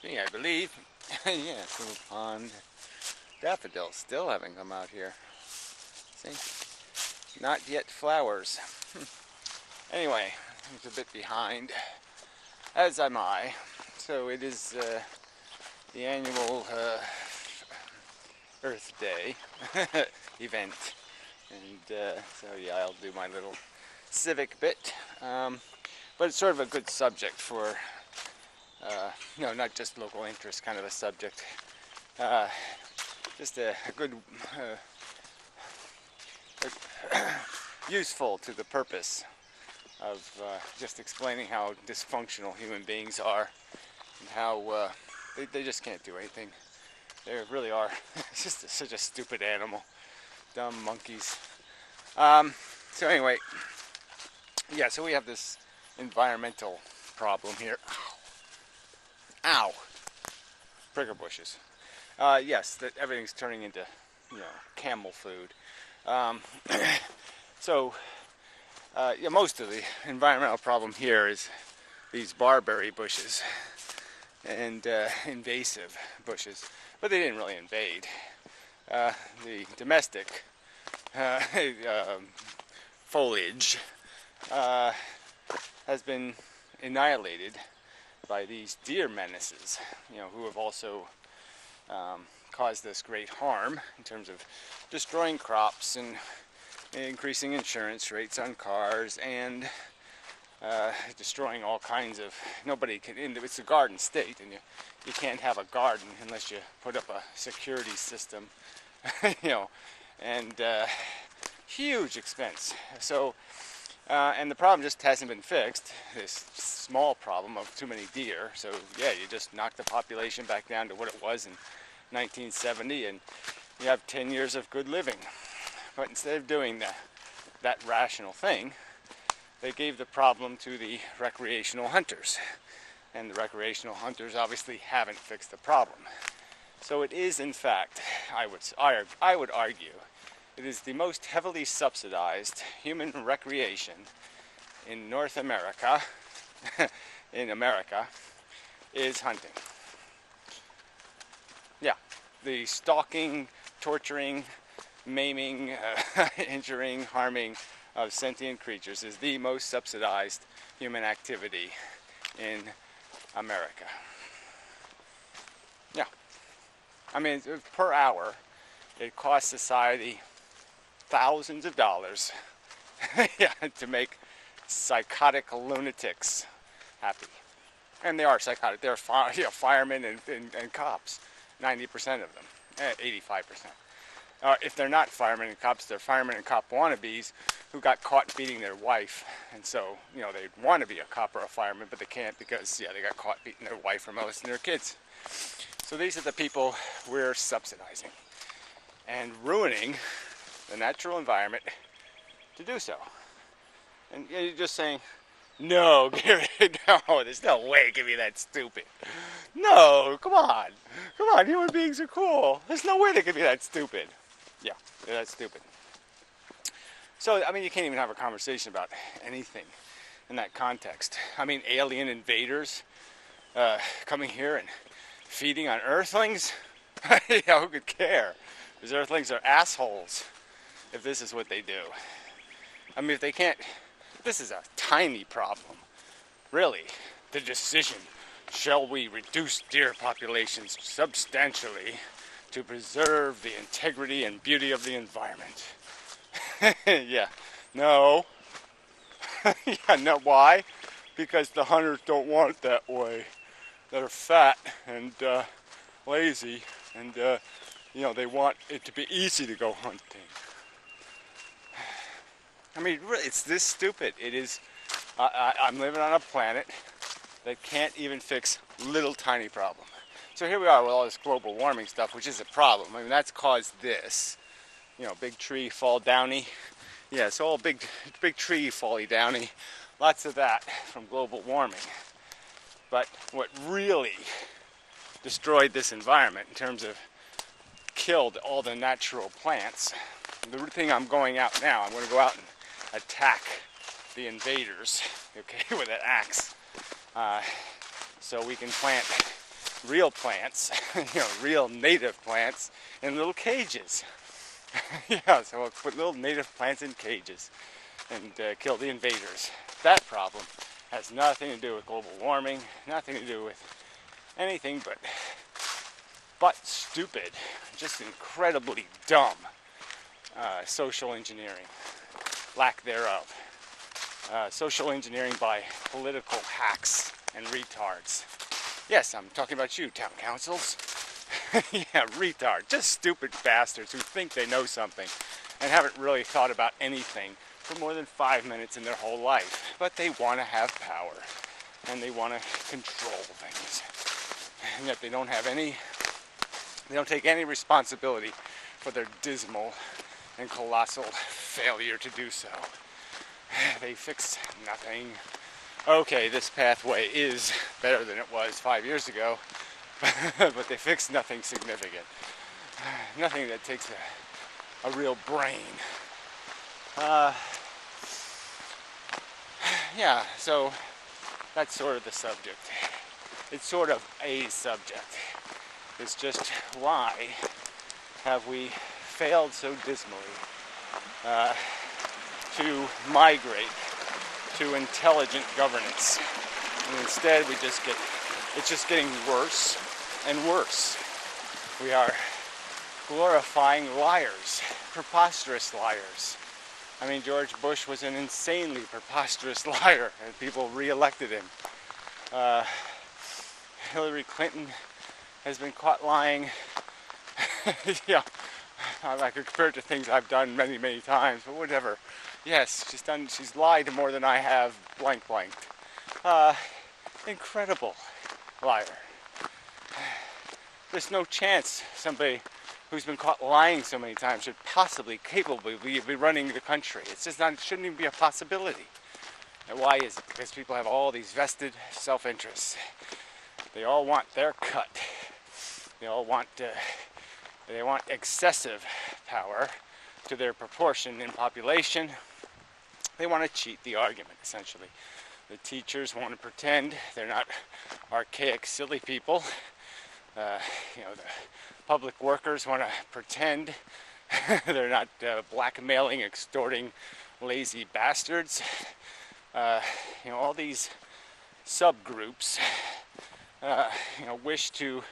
me, I believe. Yeah, little pond. Daffodils still haven't come out here. See? Not yet flowers. Anyway, it's a bit behind, as am I. So it is the annual Earth Day event. And so yeah, I'll do my little civic bit. But it's sort of a good subject for, not just local interest kind of a subject. Just a good, useful to the purpose of just explaining how dysfunctional human beings are and how they just can't do anything. They really are. It's just such a stupid animal. Dumb monkeys. So anyway, yeah, so we have this environmental problem here. Ow! Pricker bushes. Yes, that everything's turning into, camel food. So, yeah, most of the environmental problem here is these barberry bushes and invasive bushes, but they didn't really invade. The domestic foliage has been annihilated by these deer menaces, who have also caused us great harm in terms of destroying crops and increasing insurance rates on cars and destroying all kinds of, it's a garden state, and you can't have a garden unless you put up a security system, and huge expense. So, and the problem just hasn't been fixed, this small problem of too many deer. So yeah, you just knock the population back down to what it was in 1970 and you have 10 years of good living. But instead of doing that rational thing, they gave the problem to the recreational hunters. And the recreational hunters obviously haven't fixed the problem. So it is, in fact, I would argue, it is the most heavily subsidized human recreation in North America, is hunting. Yeah, the stalking, torturing, maiming, injuring, harming of sentient creatures is the most subsidized human activity in America. Yeah. I mean, per hour, it costs society thousands of dollars to make psychotic lunatics happy. And they are psychotic. They're firemen and cops, 90% of them, 85%. If they're not firemen and cops, they're firemen and cop wannabes who got caught beating their wife. And so, they want to be a cop or a fireman, but they can't because, they got caught beating their wife or molesting their kids. So these are the people we're subsidizing and ruining the natural environment to do so. And you're just saying, no, Gary, no, there's no way it can be that stupid. No, come on, human beings are cool. There's no way they could be that stupid. Yeah, they're that stupid. So, I mean, you can't even have a conversation about anything in that context. I mean, alien invaders coming here and feeding on earthlings? Who could care? Because earthlings are assholes if this is what they do. I mean, if they can't, this is a tiny problem. Really, the decision, shall we reduce deer populations substantially to preserve the integrity and beauty of the environment? Yeah, no. Yeah, no, why? Because the hunters don't want it that way. They're fat and lazy, and they want it to be easy to go hunting. I mean, really, it's this stupid. It is. I'm living on a planet that can't even fix little tiny problem. So here we are with all this global warming stuff, which is a problem. I mean, that's caused this. Big tree fall downy. Yeah, it's all big tree fally downy. Lots of that from global warming. But what really destroyed this environment in terms of killed all the natural plants, the thing I'm going out now, I'm going to go out and attack the invaders, okay, with an axe, so we can plant real plants, real native plants in little cages. Yeah, so we'll put little native plants in cages and kill the invaders. That problem has nothing to do with global warming, nothing to do with anything but stupid, just incredibly dumb social engineering, lack thereof. Social engineering by political hacks and retards. Yes, I'm talking about you, town councils. Yeah, retard. Just stupid bastards who think they know something and haven't really thought about anything for more than 5 minutes in their whole life. But they want to have power and they want to control things. And yet they don't take any responsibility for their dismal and colossal failure to do so. They fix nothing. Okay, this pathway is better than it was 5 years ago, but they fix nothing significant. Nothing that takes a real brain. Yeah, so that's sort of the subject. It's sort of a subject. It's just why have we failed so dismally to migrate to intelligent governance. And instead it's just getting worse and worse. We are glorifying liars, preposterous liars. I mean, George Bush was an insanely preposterous liar, and people re-elected him. Hillary Clinton has been caught lying. Yeah, I could compare it to things I've done many, many times, but whatever. Yes, she's lied more than I have blanked. Incredible liar. There's no chance somebody who's been caught lying so many times should possibly capably be running the country. It's just not, it shouldn't even be a possibility. And why is it? Because people have all these vested self-interests. They all want their cut. They all want excessive power to their proportion in population. They want to cheat the argument, essentially. The teachers want to pretend they're not archaic, silly people. The public workers want to pretend they're not blackmailing, extorting, lazy bastards. All these subgroups, wish to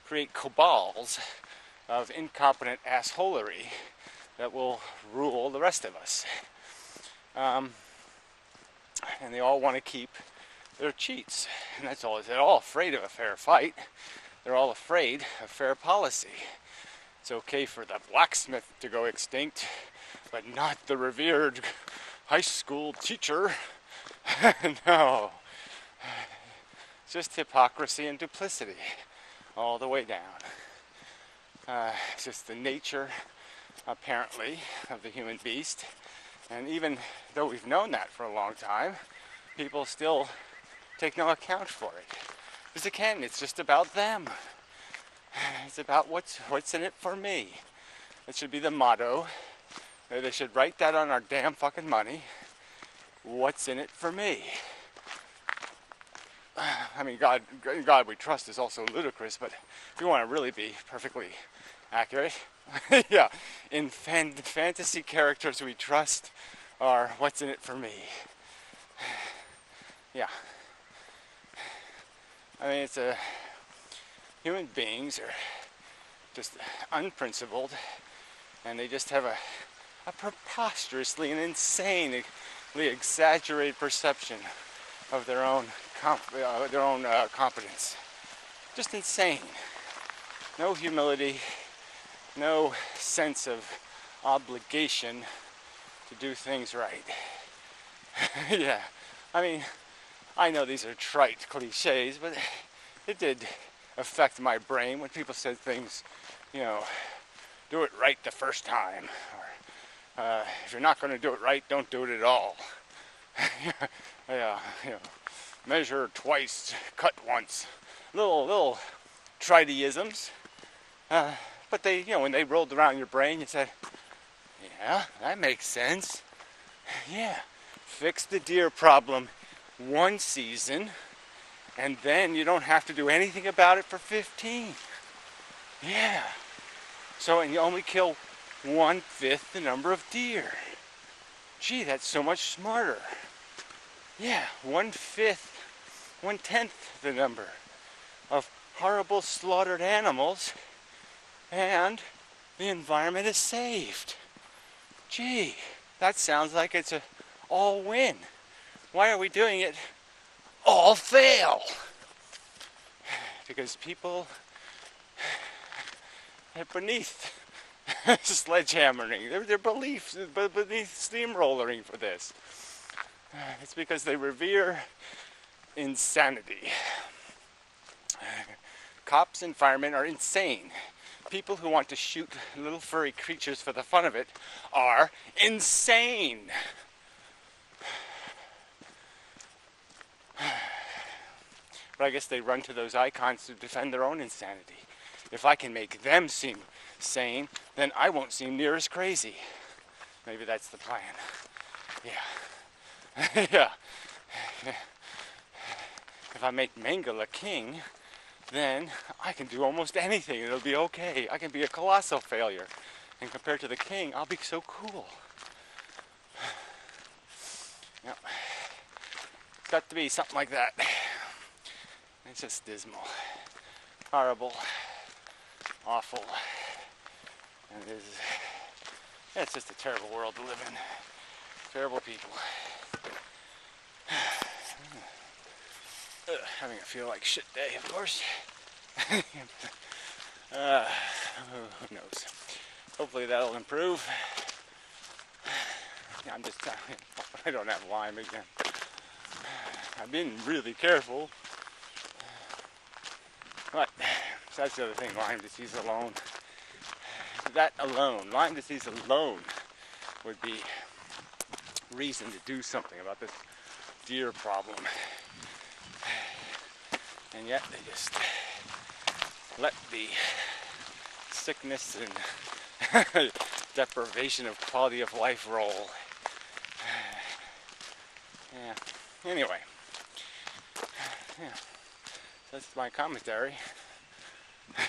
create cabals of incompetent assholery that will rule the rest of us. And they all want to keep their cheats. And that's all. They're all afraid of a fair fight. They're all afraid of fair policy. It's okay for the blacksmith to go extinct, but not the revered high school teacher. No. It's just hypocrisy and duplicity all the way down. It's just the nature, apparently, of the human beast. And even though we've known that for a long time, people still take no account for it. Because again, it's just about them. It's about what's in it for me. It should be the motto. They should write that on our damn fucking money. What's in it for me? I mean, God we trust is also ludicrous, but if you want to really be perfectly accurate, yeah, in fantasy characters we trust are what's in it for me. Yeah. I mean, human beings are just unprincipled, and they just have a preposterously and insanely exaggerated perception of their own competence. Just insane. No humility, no sense of obligation to do things right. Yeah, I mean, I know these are trite cliches, but it did affect my brain when people said things, do it right the first time, or if you're not going to do it right, don't do it at all. Yeah, measure twice, cut once. Little triteisms. But they, when they rolled around your brain, you said, yeah, that makes sense. Yeah, fix the deer problem one season, And then you don't have to do anything about it for 15. Yeah. So, and you only kill 1/5 the number of deer. Gee, that's so much smarter. Yeah, 1/5, 1/10 the number of horrible slaughtered animals, and the environment is saved. Gee, that sounds like it's a all win. Why are we doing it all fail? Because people are beneath sledgehammering. They're beneath steamrollering for this. It's because they revere insanity. Cops and firemen are insane. People who want to shoot little furry creatures for the fun of it are insane. But I guess they run to those icons to defend their own insanity. If I can make them seem sane, then I won't seem near as crazy. Maybe that's the plan. Yeah. Yeah. If I make Mengele king, then I can do almost anything. It'll be okay. I can be a colossal failure. And compared to the king, I'll be so cool. Yep. It's got to be something like that. It's just dismal. Horrible. Awful. And it's just a terrible world to live in. Terrible people. Having a feel like shit day, of course. Who knows? Hopefully that'll improve. Yeah, I'm just I don't have Lyme again. I've been really careful. But that's the other thing, Lyme disease alone. That alone, Lyme disease alone would be reason to do something about this deer problem. And yet they just let the sickness and deprivation of quality of life roll. Yeah. Anyway. Yeah. That's my commentary.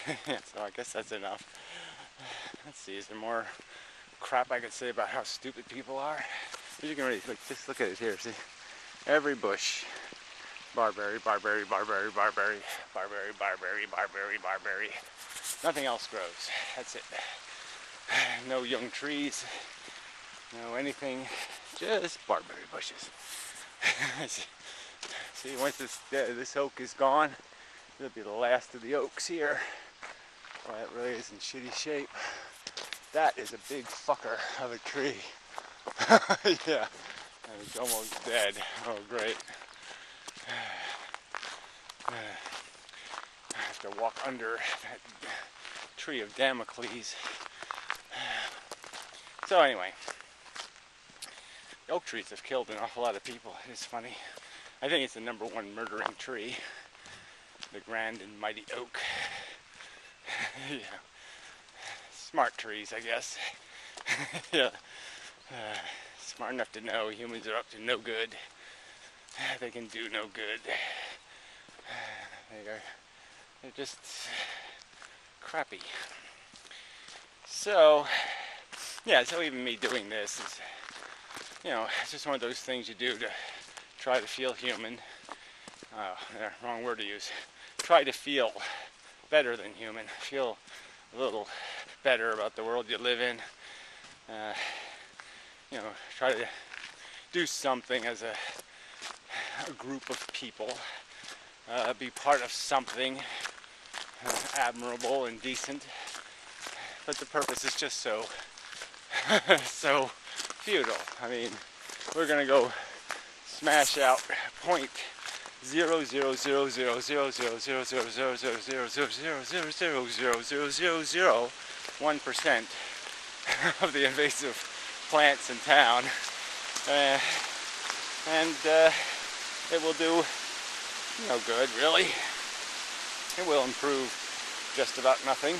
So I guess that's enough. Let's see, is there more crap I could say about how stupid people are? You can really just look at it here, see? Every bush. Barberry, barberry, barberry, barberry, barberry, barberry, barberry, barberry. Nothing else grows. That's it. No young trees. No anything. Just barberry bushes. See, once this oak is gone, it'll be the last of the oaks here. Well, it really is in shitty shape. That is a big fucker of a tree. Yeah, and it's almost dead. Oh, great. I have to walk under that tree of Damocles. So anyway, oak trees have killed an awful lot of people. It's funny. I think it's the #1 murdering tree. The grand and mighty oak. Yeah. Smart trees, I guess. Yeah. Smart enough to know humans are up to no good. They can do no good. They're just crappy. So, yeah, so even me doing this is, it's just one of those things you do to try to feel human. Wrong word to use. Try to feel better than human. Feel a little better about the world you live in. Try to do something as a group of people. Be part of something admirable and decent. But the purpose is just so so futile. I mean, we're gonna go smash out point 0.000000000000000000001% of the invasive plants in town, and it will do no good, really. It will improve just about nothing,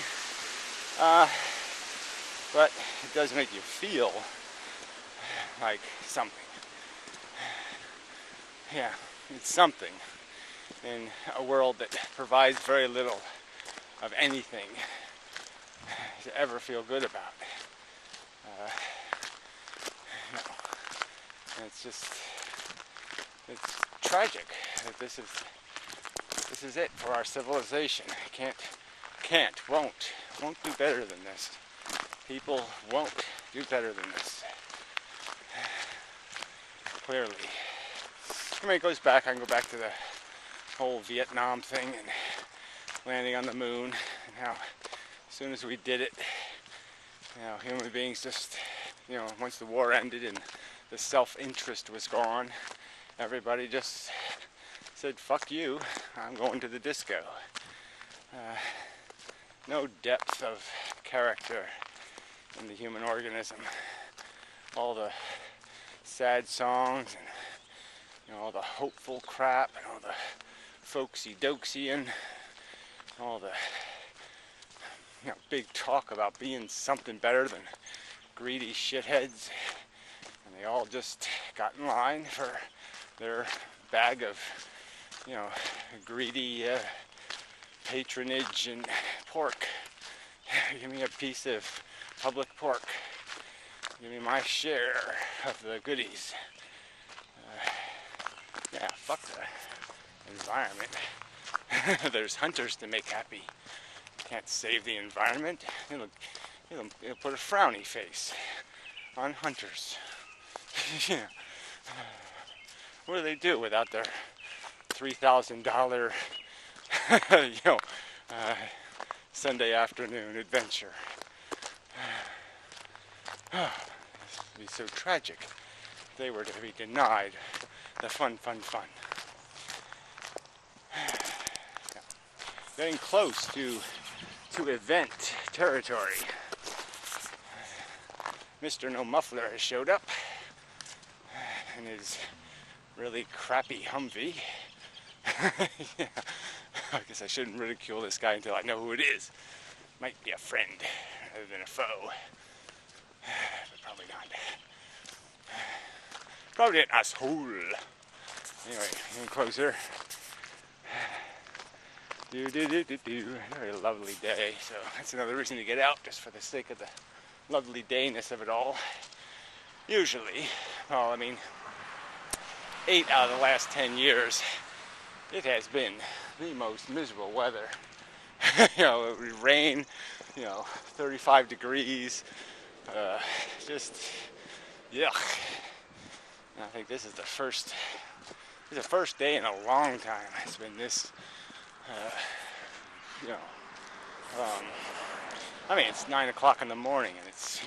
but it does make you feel like something. Yeah, it's something. in a world that provides very little of anything to ever feel good about. No. And it's tragic that this is it for our civilization. Won't do better than this. People won't do better than this. Clearly. I mean, it goes back, I can go back to the whole Vietnam thing and landing on the moon, and how as soon as we did it, human beings just, once the war ended and the self-interest was gone, everybody just said, fuck you, I'm going to the disco. No depth of character in the human organism. All the sad songs and all the hopeful crap and all the folksy dokesy and all the big talk about being something better than greedy shitheads, and they all just got in line for their bag of greedy patronage and pork. Give me a piece of public pork. Give me my share of the goodies. Fuck the environment. There's hunters to make happy. Can't save the environment. It'll put a frowny face on hunters. What do they do without their $3,000 Sunday afternoon adventure? It would be so tragic if they were to be denied the fun. Getting close to event territory. Mr. No Muffler has showed up in his really crappy Humvee. Yeah. I guess I shouldn't ridicule this guy until I know who it is. Might be a friend rather than a foe. But probably not. Probably an asshole. Anyway, getting closer. Very lovely day, so that's another reason to get out, just for the sake of the lovely dayness of it all. Usually, 8 out of the last 10 years, it has been the most miserable weather. It would rain, 35 degrees, just yuck. And I think this is the first day in a long time it's been this, it's 9 o'clock in the morning and it's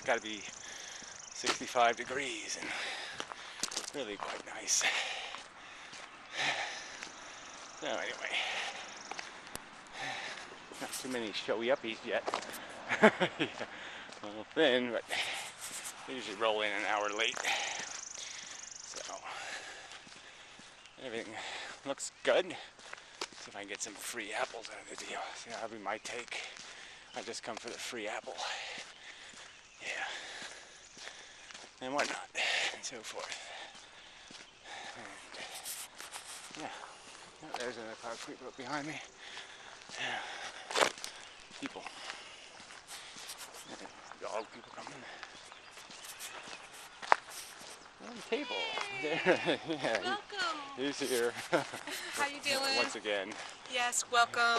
got to be 65 degrees and really quite nice. So anyway, not too many showy uppies yet. Yeah, a little thin, but they usually roll in an hour late. So everything looks good. See if I can get some free apples out of the deal. See, that'll be my take. I just come for the free apple. Yeah. And whatnot, and so forth. And, yeah. Oh, there's another car creeping up behind me. Yeah. People. Dog people coming. On the table. There. Yeah. Welcome. He's here. How you doing? Once again. Yes, welcome.